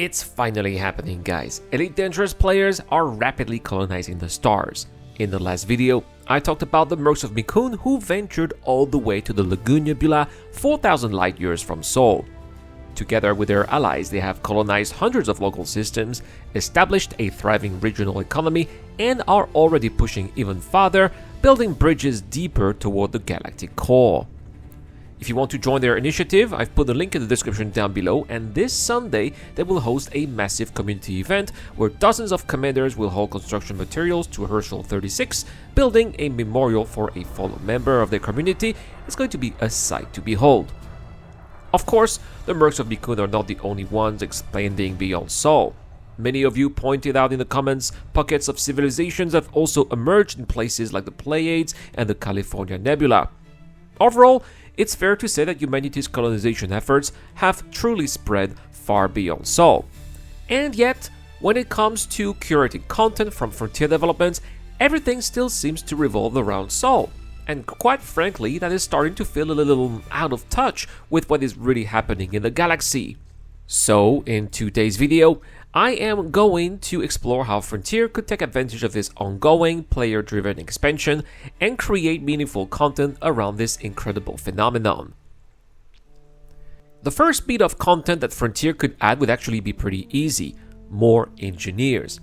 It's finally happening, guys. Elite Dangerous players are rapidly colonizing the stars. In the last video, I talked about the Mercs of Mikun who ventured all the way to the Lagoon Nebula 4,000 light years from Sol. Together with their allies, they have colonized hundreds of local systems, established a thriving regional economy, and are already pushing even farther, building bridges deeper toward the galactic core. If you want to join their initiative, I've put a link in the description down below, and this Sunday they will host a massive community event where dozens of commanders will haul construction materials to Herschel 36, building a memorial for a fallen member of their community. It's going to be a sight to behold. Of course, the Mercs of Mikun are not the only ones expanding beyond Sol. Many of you pointed out in the comments, pockets of civilizations have also emerged in places like the Pleiades and the California Nebula. Overall, it's fair to say that humanity's colonization efforts have truly spread far beyond Sol. And yet, when it comes to curated content from Frontier developments, everything still seems to revolve around Sol. And quite frankly, that is starting to feel a little out of touch with what is really happening in the galaxy. So, in today's video, I am going to explore how Frontier could take advantage of this ongoing player-driven expansion and create meaningful content around this incredible phenomenon. The first bit of content that Frontier could add would actually be pretty easy: more engineers.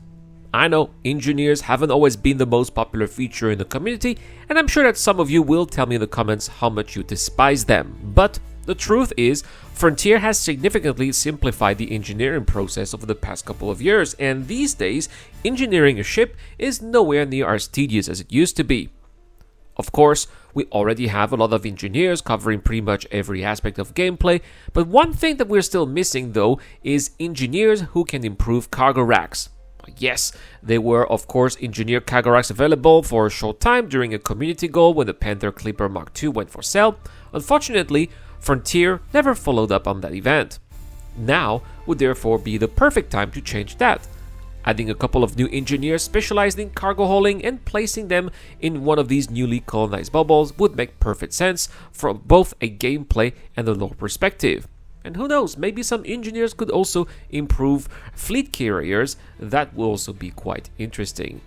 I know engineers haven't always been the most popular feature in the community, and I'm sure that some of you will tell me in the comments how much you despise them, but the truth is, Frontier has significantly simplified the engineering process over the past couple of years, and these days, engineering a ship is nowhere near as tedious as it used to be. Of course, we already have a lot of engineers covering pretty much every aspect of gameplay, but one thing that we're still missing though is engineers who can improve cargo racks. Yes, there were of course engineer cargo racks available for a short time during a community goal when the Panther Clipper Mark II went for sale. Unfortunately, Frontier never followed up on that event. Now would therefore be the perfect time to change that. Adding a couple of new engineers specialized in cargo hauling and placing them in one of these newly colonized bubbles would make perfect sense from both a gameplay and a lore perspective. And who knows, maybe some engineers could also improve fleet carriers. That will also be quite interesting.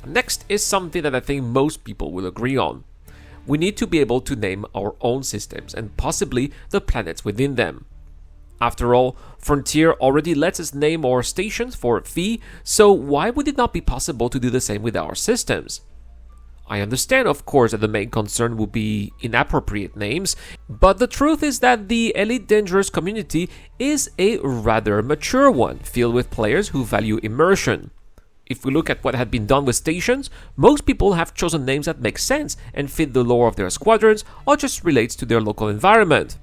Next is something that I think most people will agree on. We need to be able to name our own systems and possibly the planets within them. After all, Frontier already lets us name our stations for a fee, so why would it not be possible to do the same with our systems? I understand, of course, that the main concern will be inappropriate names, but the truth is that the Elite Dangerous community is a rather mature one, filled with players who value immersion. If we look at what had been done with stations, most people have chosen names that make sense and fit the lore of their squadrons or just relates to their local environment.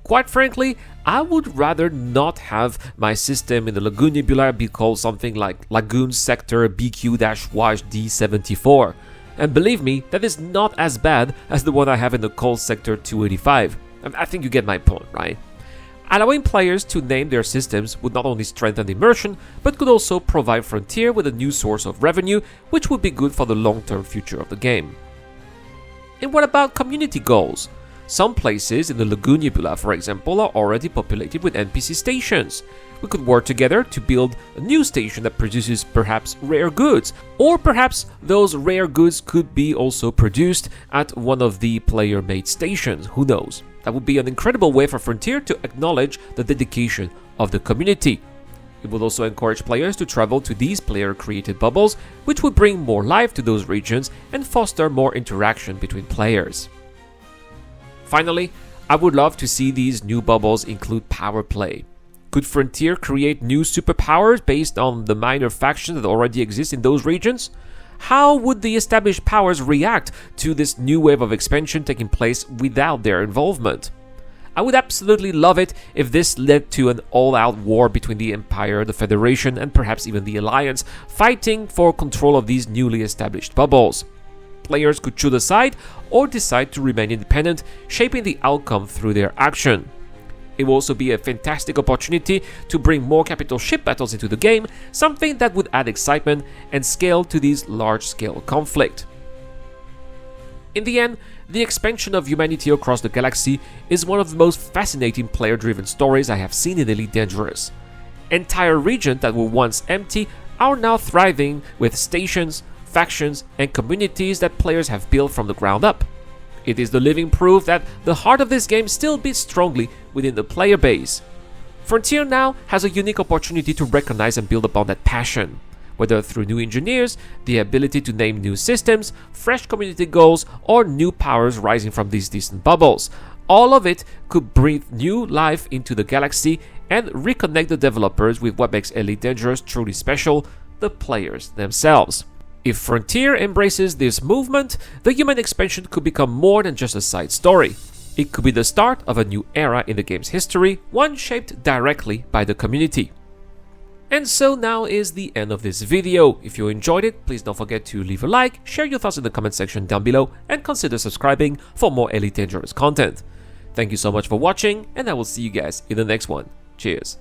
Quite frankly, I would rather not have my system in the Lagoon Nebula be called something like Lagoon Sector BQ-D74. And believe me, that is not as bad as the one I have in the Cold Sector 285. I think you get my point, right? Allowing players to name their systems would not only strengthen immersion, but could also provide Frontier with a new source of revenue, which would be good for the long-term future of the game. And what about community goals? Some places in the Lagoon Nebula, for example, are already populated with NPC stations. We could work together to build a new station that produces perhaps rare goods, or perhaps those rare goods could be also produced at one of the player-made stations, who knows? That would be an incredible way for Frontier to acknowledge the dedication of the community. It would also encourage players to travel to these player-created bubbles, which would bring more life to those regions and foster more interaction between players. Finally, I would love to see these new bubbles include power play. Could Frontier create new superpowers based on the minor factions that already exist in those regions? How would the established powers react to this new wave of expansion taking place without their involvement? I would absolutely love it if this led to an all-out war between the Empire, the Federation, and perhaps even the Alliance, fighting for control of these newly established bubbles. Players could choose a side or decide to remain independent, shaping the outcome through their action. It will also be a fantastic opportunity to bring more capital ship battles into the game, something that would add excitement and scale to these large-scale conflicts. In the end, The expansion of humanity across the galaxy is one of the most fascinating player-driven stories I have seen in Elite Dangerous. Entire regions that were once empty are now thriving with stations, factions, and communities that players have built from the ground up. It is the living proof that the heart of this game still beats strongly within the player base. Frontier now has a unique opportunity to recognize and build upon that passion, whether through new engineers, the ability to name new systems, fresh community goals, or new powers rising from these distant bubbles. All of it could breathe new life into the galaxy and reconnect the developers with what makes Elite Dangerous truly special, the players themselves. If Frontier embraces this movement, the human expansion could become more than just a side story. It could be the start of a new era in the game's history, one shaped directly by the community. And so now is the end of this video. If you enjoyed it, please don't forget to leave a like, share your thoughts in the comment section down below, and consider subscribing for more Elite Dangerous content. Thank you so much for watching, and I will see you guys in the next one. Cheers.